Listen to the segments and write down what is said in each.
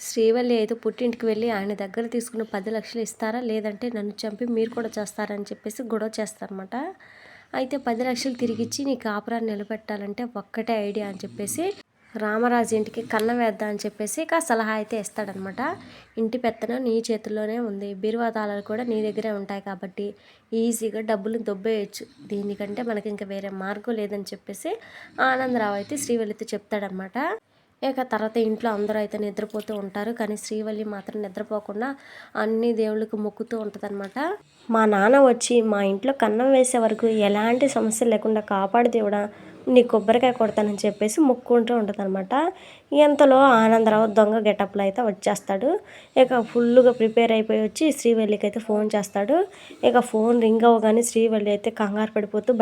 శ్రీవల్లి అయితే పుట్టింటికి వెళ్ళి ఆయన దగ్గర తీసుకున్న 10 లక్షలు ఇస్తారా లేదంటే నన్ను చంపి మీరు కూడా చేస్తారని చెప్పేసి గొడవ చేస్తారనమాట. అయితే 10 లక్షలు తిరిగిచ్చి నీ కాపురాన్ని నిలబెట్టాలంటే ఒక్కటే ఐడియా అని చెప్పేసి రామరాజు ఇంటికి కన్నం వేద్దాం అని చెప్పేసి ఇక సలహా అయితే ఇస్తాడనమాట. ఇంటి పెత్తనం నీ చేతుల్లోనే ఉంది, బీరువా తాళాలు కూడా నీ దగ్గరే ఉంటాయి కాబట్టి ఈజీగా డబ్బులు దొబ్బేయచ్చు, దీనికంటే మనకి ఇంకా వేరే మార్గం లేదని చెప్పేసి ఆనందరావు అయితే శ్రీవల్లితో చెప్తాడనమాట. ఇక తర్వాత ఇంట్లో అందరూ అయితే నిద్రపోతూ ఉంటారు, కానీ శ్రీవల్లి మాత్రం నిద్రపోకుండా అన్ని దేవుళ్ళకి మొక్కుతూ ఉంటుందన్నమాట. మా నాన్న వచ్చి మా ఇంట్లో కన్నం వేసే వరకు ఎలాంటి సమస్య లేకుండా కాపాడు దేవుడా, నీ కొబ్బరికాయ కొడతానని చెప్పేసి మొక్కుంటూ ఉంటుందన్నమాట. ఇంతలో ఆనందరావు దొంగ గెటప్లో అయితే వచ్చేస్తాడు. ఇక ఫుల్గా ప్రిపేర్ అయిపోయి వచ్చి శ్రీవల్లికి అయితే ఫోన్ చేస్తాడు. ఇక ఫోన్ రింగ్ అవ్వగానే శ్రీవల్లి అయితే కంగారు పడిపోతూ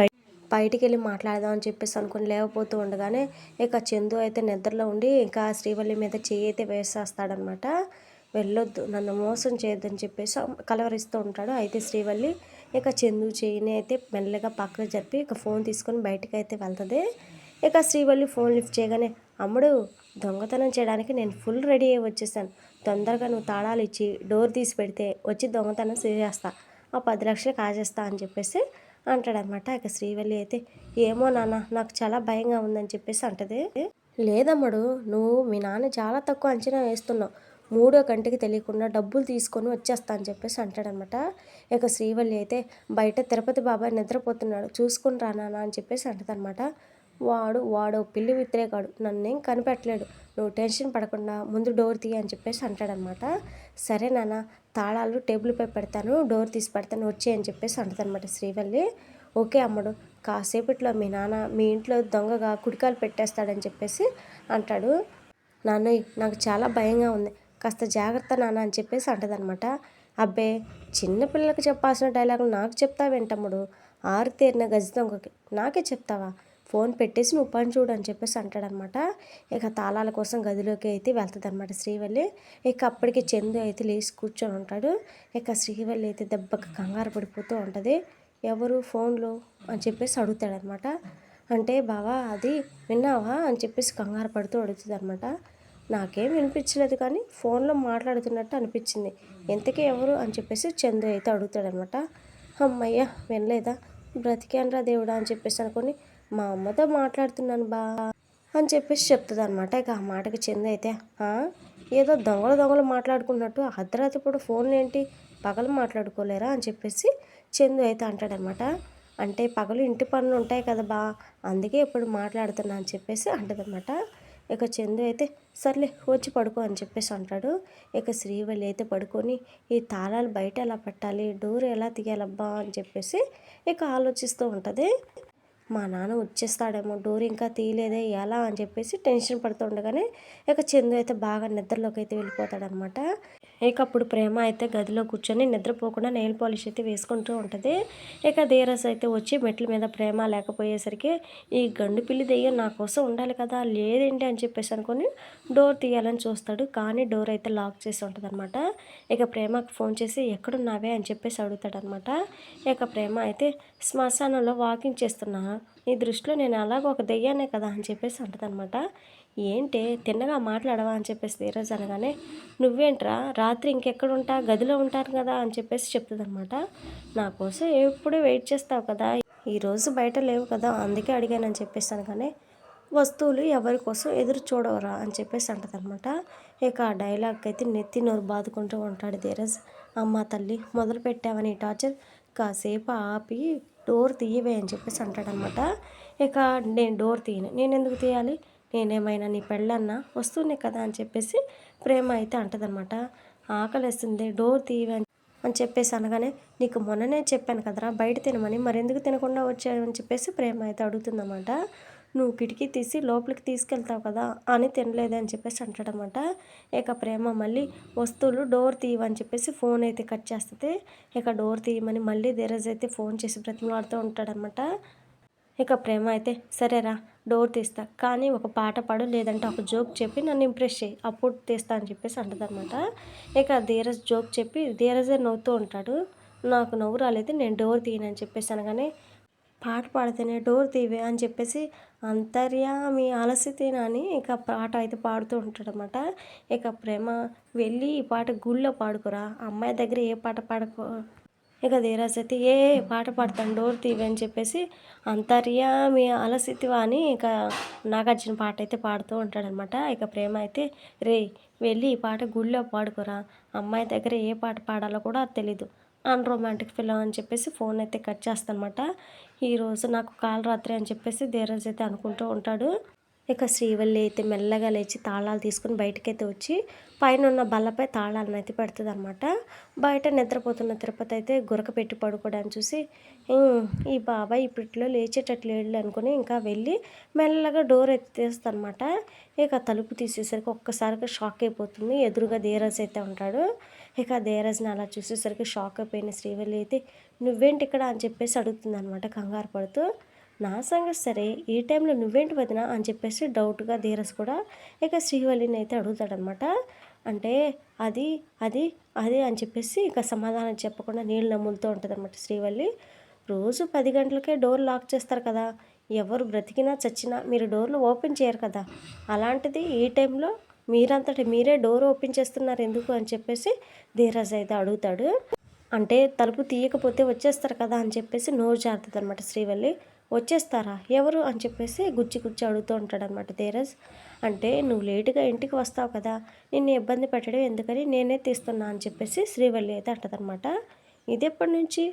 బయటికి వెళ్ళి మాట్లాడదాం అని చెప్పేసి అనుకుని లేకపోతూ ఉండగానే ఇక చందు అయితే నిద్రలో ఉండి ఇంకా శ్రీవల్లి మీద చెయ్యి అయితే వేసేస్తాడనమాట. వెళ్ళొద్దు, నన్ను మోసం చేయొద్దని చెప్పేసి కలవరిస్తూ ఉంటాడు. అయితే శ్రీవల్లి ఇక చందు చెయ్యిని అయితే మెల్లగా పక్కకు జరిపి ఇక ఫోన్ తీసుకొని బయటకు అయితే వెళ్తుంది. ఇక శ్రీవల్లి ఫోన్ లిఫ్ట్ చేయగానే, అమ్ముడు, దొంగతనం చేయడానికి నేను ఫుల్ రెడీ అయ్యి వచ్చేసాను, తొందరగా నువ్వు తాళాలు ఇచ్చి డోర్ తీసి పెడితే వచ్చి దొంగతనం చేసేస్తా, ఆ 10 లక్షలు కాజేస్తా అని చెప్పేసి అంటాడనమాట. ఇక శ్రీవల్లి అయితే, ఏమో నాన్న, నాకు చాలా భయంగా ఉందని చెప్పేసి అంటది. లేదమ్మడు, నువ్వు మీ నాన్న చాలా తక్కువ అంచనా వేస్తున్నావు, మూడో కంటికి తెలియకుండా డబ్బులు తీసుకొని వచ్చేస్తా అని చెప్పేసి అంటాడనమాట. ఇక శ్రీవల్లి అయితే, బయట తిరుపతి బాబాయ్ నిద్రపోతున్నాడు, చూసుకుని రా నాన్న అని చెప్పేసి అంటదనమాట. వాడు పిల్లి విత్రేకాడు, నన్నేం కనిపెట్టలేడు, నువ్వు టెన్షన్ పడకుండా ముందు డోర్ తీయ అని చెప్పేసి అంటాడనమాట. సరే నాన్న, తాళాలు టేబుల్పై పెడతాను, డోర్ తీసి పెడతాను, వచ్చే అని చెప్పేసి అంటదనమాట శ్రీవల్లి. ఓకే అమ్మడు, కాసేపట్లో మీ నాన్న మీ ఇంట్లో దొంగగా కుడికాలు పెట్టేస్తాడని చెప్పేసి అంటాడు. నాన్నయ్య, నాకు చాలా భయంగా ఉంది, కాస్త జాగ్రత్త నాన్న అని చెప్పేసి అంటదనమాట. అబ్బే, చిన్నపిల్లలకు చెప్పాల్సిన డైలాగులు నాకు చెప్తావేంటమ్ముడు, ఆరుతేరిన గజ దొంగకి నాకే చెప్తావా, ఫోన్ పెట్టేసి నువ్వు పని చూడు అని చెప్పేసి అంటాడనమాట. ఇక తాళాల కోసం గదిలోకి అయితే వెళ్తుంది అనమాట శ్రీవల్లి. ఇక అప్పటికి చందు అయితే లేచి కూర్చొని ఉంటాడు. ఇక శ్రీవల్లి అయితే దెబ్బకి కంగారు పడిపోతూ ఉంటుంది. ఎవరు ఫోన్లో అని చెప్పేసి అడుగుతాడనమాట. అంటే బావా, అది విన్నావా అని చెప్పేసి కంగారు పడుతూ అడుగుతుంది అనమాట. నాకేం వినిపించలేదు, కానీ ఫోన్లో మాట్లాడుతున్నట్టు అనిపించింది, ఎంతకీ ఎవరు అని చెప్పేసి చందు అయితే అడుగుతాడనమాట. అమ్మయ్య, వినలేదా, బ్రతికానరా దేవుడా అని చెప్పేసి అనుకొని మా అమ్మతో మాట్లాడుతున్నాను బా అని చెప్పేసి చెప్తుంది అనమాట. ఇక ఆ మాటకి చందు అయితే, ఏదో దొంగలు మాట్లాడుకున్నట్టు అర్ధరాత్రి పూట ఫోన్లు ఏంటి, పగలు మాట్లాడుకోలేరా అని చెప్పేసి చందు అయితే అంటాడనమాట. అంటే పగలు ఇంటి పనులు ఉంటాయి కదా బా, అందుకే ఇప్పుడు మాట్లాడుతున్నా అని చెప్పేసి అంటదనమాట. ఇక చందు అయితే, సర్లే వచ్చి పడుకో అని చెప్పేసి అంటాడు. ఇక శ్రీవల్లి అయితే పడుకొని ఈ తాళాలు బయట ఎలా పెట్టాలి, డోర్ ఎలా తీయాలబ్బా అని చెప్పేసి ఇక ఆలోచిస్తూ ఉంటుంది. మా నాన్న వచ్చేస్తాడేమో, డోర్ ఇంకా తీయలేదే ఎలా అని చెప్పేసి టెన్షన్ పడుతూ ఉండగానే ఇక చందు అయితే బాగా నిద్రలోకి అయితే వెళ్ళిపోతాడనమాట. ఇక అప్పుడు ప్రేమ అయితే గదిలో కూర్చొని నిద్రపోకుండా నెయిల్ పాలిష్ అయితే వేసుకుంటూ ఉంటుంది. ఇక ధీరజ్ అయితే వచ్చి మెట్ల మీద ప్రేమ లేకపోయేసరికి ఈ గండు పిల్లి దెయ్యం నా కోసం ఉండాలి కదా, లేదేంటి అని చెప్పేసి అనుకొని డోర్ తీయాలని చూస్తాడు, కానీ డోర్ అయితే లాక్ చేసి ఉంటుంది అనమాట. ఇక ప్రేమకు ఫోన్ చేసి ఎక్కడున్నావే అని చెప్పేసి అడుగుతాడనమాట. ఇక ప్రేమ అయితే శ్మశానంలో వాకింగ్ చేస్తున్నా, నీ దృష్టిలో నేను అలాగో ఒక దెయ్యానే కదా అని చెప్పేసి అంటదనమాట. ఏంటి తిన్నగా మాట్లాడవా అని చెప్పేసి ధీరజ్ అనగానే, నువ్వేంట్రా రాత్రి ఇంకెక్కడ ఉంటా, గదిలో ఉంటారు కదా అని చెప్పేసి చెప్తుందనమాట. నా కోసం ఎప్పుడు వెయిట్ చేస్తావు కదా, ఈరోజు బయట లేవు కదా అందుకే అడిగానని చెప్పేసి అనగానే, వస్తువులు ఎవరి కోసం ఎదురు చూడవరా అని చెప్పేసి అంటదనమాట. ఇక ఆ డైలాగ్ అయితే నెత్తి నోరు బాదుకుంటూ ఉంటాడు ధీరజ్. అమ్మ తల్లి, మొదలు పెట్టావని టార్చర్, కాసేపు ఆపి డోర్ తీయవే అని చెప్పేసి అంటాడనమాట. ఇక నేను డోర్ తీయను, నేను ఎందుకు తీయాలి, నేనేమైనా నీ పెళ్ళన్నా వస్తూనే కదా అని చెప్పేసి ప్రేమ అయితే అంటదనమాట. ఆకలేస్తుంది, డోర్ తీయవే అని చెప్పేసి అనగానే, నీకు మొన్ననే చెప్పాను కదరా బయట తినమని, మరెందుకు తినకుండా వచ్చావని చెప్పేసి ప్రేమ అయితే అడుగుతుందన్నమాట. నువ్వు కిటికీ తీసి లోపలికి తీసుకెళ్తావు కదా అని తినలేదే అని చెప్పేసి అంటాడనమాట. ఇక ప్రేమ మళ్ళీ వస్తువులు డోర్ తీయవని చెప్పేసి ఫోన్ అయితే కట్ చేస్తుంది. ఇక డోర్ తీయమని మళ్ళీ ధీరజ్ అయితే ఫోన్ చేసి బ్రతిమలాడుతూ ఉంటాడనమాట. ఇక ప్రేమ అయితే, సరేరా డోర్ తీస్తా, కానీ ఒక పాట పాడు లేదంటే ఒక జోక్ చెప్పి నన్ను ఇంప్రెస్ చేయి, అప్పుడు తీస్తా అని చెప్పేసి అంటదనమాట. ఇక ధీరజ్ జోక్ చెప్పి ధీరజే నవ్వుతూ ఉంటాడు. నాకు నవ్వు రాలేదు, నేను డోర్ తీయనని చెప్పేసి అనగానే, పాట పాడితేనే డోర్ తీవే అని చెప్పేసి అంతర్యామి అలసితేనా అని ఇక పాట అయితే పాడుతూ ఉంటాడనమాట. ఇక ప్రేమ వెళ్ళి ఈ పాట గుళ్ళో పాడుకోరా, అమ్మాయి దగ్గర ఏ పాట పాడకో. ఇక ధీరజ్ అయితే ఏ పాట పాడతాను డోర్ తీవి అని చెప్పేసి అంతర్యామి అలసితివా అని ఇక నాగార్జున పాట అయితే పాడుతూ ఉంటాడనమాట. ఇక ప్రేమ అయితే రే వెళ్ళి ఈ పాట గుళ్ళో పాడుకోరా, అమ్మాయి దగ్గర ఏ పాట పాడాలో కూడా తెలీదు, అన్‌రొమాంటిక్ ఫెలో అని చెప్పేసి ఫోన్ అయితే కట్ చేస్తానమాట. ఈరోజు నాకు కాల్ రాత్రి అని చెప్పేసి ధీరజ్ అయితే అనుకుంటూ ఉంటాడు. ఇక శ్రీవల్లి అయితే మెల్లగా లేచి తాళాలు తీసుకుని బయటకైతే వచ్చి పైన ఉన్న బల్లపై తాళాలను అయితే పెడుతుంది అనమాట. బయట నిద్రపోతున్న తిరుపతి అయితే గురక పెట్టి పడుకోవడానికి చూసి ఈ బాబాయ్ ఇప్పట్లో లేచేటట్లు లేడు అనుకుని ఇంకా వెళ్ళి మెల్లగా డోర్ అయితే తీస్తానమాట. ఇక తలుపు తీసేసరికి ఒక్కసారిగా షాక్ అయిపోతుంది. ఎదురుగా ధీరజ్ అయితే ఉంటాడు. ఇక ధీరజ్ని అలా చూసేసరికి షాక్ అయిపోయిన శ్రీవల్లి అయితే నువ్వేంటి ఇక్కడ అని చెప్పేసి అడుగుతుంది అనమాట కంగారు పడుతూ. నా సంగతి సరే ఈ టైంలో నువ్వేంటి వదిన అని చెప్పేసి డౌట్గా ధీరజ్ కూడా ఇక శ్రీవల్లిని అయితే అడుగుతాడనమాట. అంటే అది అది అది అని చెప్పేసి ఇక సమాధానం చెప్పకుండా నీళ్ళు నమ్ములుతూ ఉంటుంది అనమాట శ్రీవల్లి. రోజు 10 గంటలకే డోర్ లాక్ చేస్తారు కదా, ఎవరు బ్రతికినా చచ్చినా మీరు డోర్లు ఓపెన్ చేయరు కదా, అలాంటిది ఈ టైంలో మీరంతటి మీరే డోర్ ఓపెన్ చేస్తున్నారు ఎందుకు అని చెప్పేసి ధీరజ్ అయితే అడుగుతాడు. అంటే తలుపు తీయకపోతే వచ్చేస్తారు కదా అని చెప్పేసి నోరు జారుతుంది అనమాట శ్రీవల్లి. వచ్చేస్తారా ఎవరు అని చెప్పేసి గుచ్చి గుచ్చి అడుగుతూ ఉంటాడనమాట ధీరజ్. అంటే నువ్వు లేటుగా ఇంటికి వస్తావు కదా, నిన్ను ఇబ్బంది పెట్టడం ఎందుకని నేనే తీస్తున్నా అని చెప్పేసి శ్రీవల్లి అయితే అంటదనమాట. ఇదెప్పటి నుంచి,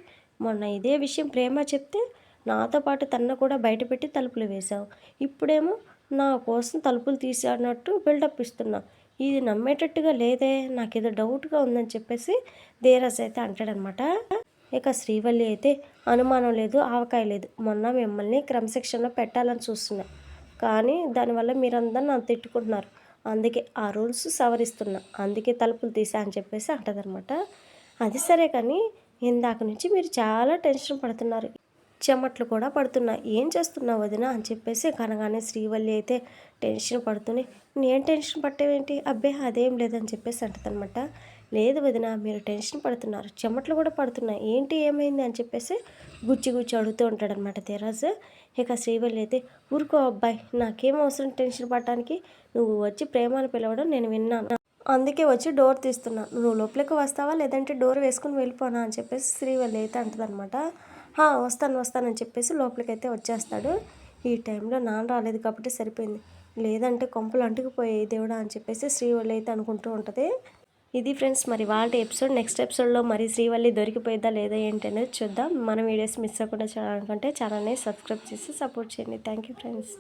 మొన్న ఇదే విషయం ప్రేమ చెప్తే నాతో పాటు తన్ను కూడా బయటపెట్టి తలుపులు వేశావు, ఇప్పుడేమో నా కోసం తలుపులు తీసాడినట్టు బిల్డప్ ఇస్తున్నా, ఇది నమ్మేటట్టుగా లేదే, నాకేదో డౌట్గా ఉందని చెప్పేసి ధీరజ్ అయితే అంటాడనమాట. ఇక శ్రీవల్లి అయితే అనుమానం లేదు ఆవకాయ లేదు, మొన్న మిమ్మల్ని క్రమశిక్షణలో పెట్టాలని చూస్తున్నా, కానీ దానివల్ల మీరందరూ నన్ను తిట్టుకుంటున్నారు, అందుకే ఆ రూల్స్ సవరిస్తున్నా, అందుకే తలుపులు తీసా అని చెప్పేసి అంటదనమాట. అది సరే కానీ ఇందాక నుంచి మీరు చాలా టెన్షన్ పడుతున్నారు, చెమట్లు కూడా పడుతున్నా, ఏం చేస్తున్నావు వదిన అని చెప్పేసి కనగానే శ్రీవల్లి అయితే టెన్షన్ పడుతూనే నేను టెన్షన్ పట్టేవేంటి, అబ్బే అదేం లేదని చెప్పేసి అంటదనమాట. లేదు వదిన మీరు టెన్షన్ పడుతున్నారు, చెమట్లు కూడా పడుతున్నాయి, ఏంటి ఏమైంది అని చెప్పేసి గుచ్చి గుచ్చి అడుగుతూ ఉంటాడనమాట ధీరజ్. ఇక శ్రీవల్లి అయితే ఊరుకో అబ్బాయి, నాకేం అవసరం టెన్షన్ పడటానికి, నువ్వు వచ్చి ప్రేమను పిలవడం నేను విన్నాను, అందుకే వచ్చి డోర్ తీస్తున్నా, నువ్వు లోపలికి వస్తావా లేదంటే డోర్ వేసుకుని వెళ్ళిపోనా అని చెప్పేసి శ్రీవల్లి అయితే అంటదనమాట. వస్తానని చెప్పేసి లోపలికైతే వచ్చేస్తాడు. ఈ టైంలో నాన్న రాలేదు కాబట్టి సరిపోయింది, లేదంటే కొంపలు అంటుకుపోయాయి దేవుడా అని చెప్పేసి శ్రీవల్లి అయితే అనుకుంటూ ఉంటుంది. ఇది ఫ్రెండ్స్ మరి వాళ్ళ ఎపిసోడ్. నెక్స్ట్ ఎపిసోడ్లో మరి శ్రీవల్లి దొరికిపోయిద్దా లేదా ఏంటి అనేది చూద్దాం. మన వీడియోస్ మిస్ అవ్వకుండా చూడాలనుకుంటే ఛానల్ని సబ్స్క్రైబ్ చేసి సపోర్ట్ చేయండి. Thank you friends.